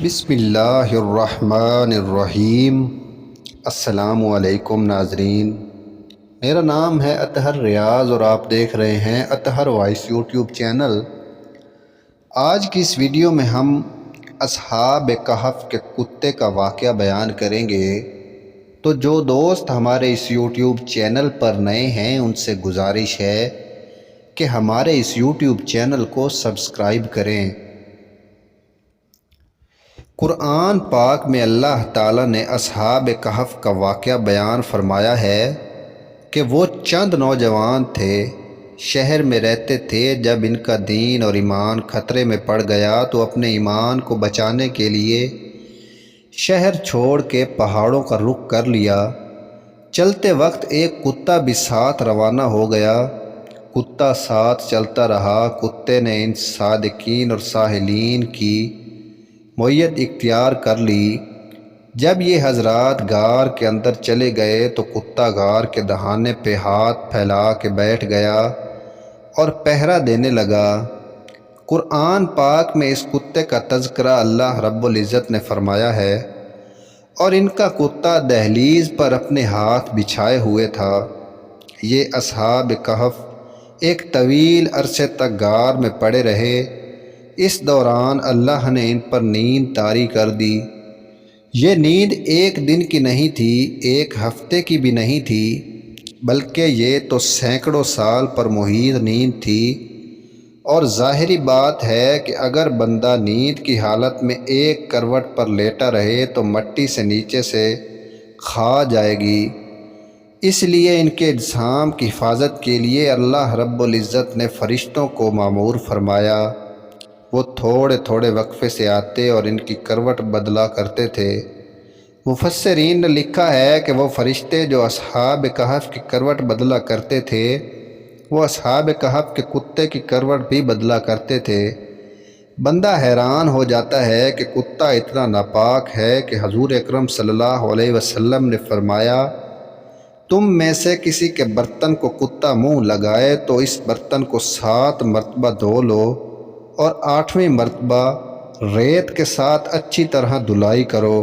بسم اللہ الرحمن الرحیم۔ السلام علیکم ناظرین، میرا نام ہے اطہر ریاض اور آپ دیکھ رہے ہیں اطہر وائس یوٹیوب چینل۔ آج کی اس ویڈیو میں ہم اصحاب کہف کے کتے کا واقعہ بیان کریں گے۔ تو جو دوست ہمارے اس یوٹیوب چینل پر نئے ہیں ان سے گزارش ہے کہ ہمارے اس یوٹیوب چینل کو سبسکرائب کریں۔ قرآن پاک میں اللہ تعالیٰ نے اصحاب کہف کا واقعہ بیان فرمایا ہے کہ وہ چند نوجوان تھے، شہر میں رہتے تھے۔ جب ان کا دین اور ایمان خطرے میں پڑ گیا تو اپنے ایمان کو بچانے کے لیے شہر چھوڑ کے پہاڑوں کا رخ کر لیا۔ چلتے وقت ایک کتا بھی ساتھ روانہ ہو گیا۔ کتا ساتھ چلتا رہا۔ کتے نے ان صادقین اور ساحلین کی معیت اختیار کر لی۔ جب یہ حضرات غار کے اندر چلے گئے تو کتا غار کے دہانے پہ ہاتھ پھیلا کے بیٹھ گیا اور پہرا دینے لگا۔ قرآن پاک میں اس کتے کا تذکرہ اللہ رب العزت نے فرمایا ہے، اور ان کا کتا دہلیز پر اپنے ہاتھ بچھائے ہوئے تھا۔ یہ اصحاب کہف ایک طویل عرصے تک غار میں پڑے رہے۔ اس دوران اللہ نے ان پر نیند طاری کر دی۔ یہ نیند ایک دن کی نہیں تھی، ایک ہفتے کی بھی نہیں تھی، بلکہ یہ تو سینکڑوں سال پر محیط نیند تھی۔ اور ظاہری بات ہے کہ اگر بندہ نیند کی حالت میں ایک کروٹ پر لیٹا رہے تو مٹی سے نیچے سے کھا جائے گی۔ اس لیے ان کے اجسام کی حفاظت کے لیے اللہ رب العزت نے فرشتوں کو مامور فرمایا۔ وہ تھوڑے تھوڑے وقفے سے آتے اور ان کی کروٹ بدلا کرتے تھے۔ مفسرین نے لکھا ہے کہ وہ فرشتے جو اصحاب کہف کی کروٹ بدلا کرتے تھے وہ اصحاب کہف کے کتے کی کروٹ بھی بدلا کرتے تھے۔ بندہ حیران ہو جاتا ہے کہ کتا اتنا ناپاک ہے کہ حضور اکرم صلی اللہ علیہ وسلم نے فرمایا، تم میں سے کسی کے برتن کو کتا منہ لگائے تو اس برتن کو 7 مرتبہ دھو لو اور 8ویں مرتبہ ریت کے ساتھ اچھی طرح دھلائی کرو۔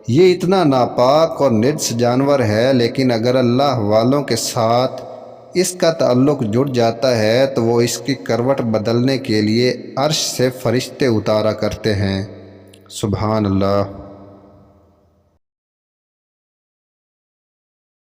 یہ اتنا ناپاک اور نجس جانور ہے، لیکن اگر اللہ والوں کے ساتھ اس کا تعلق جڑ جاتا ہے تو وہ اس کی کروٹ بدلنے کے لیے عرش سے فرشتے اتارا کرتے ہیں۔ سبحان اللہ۔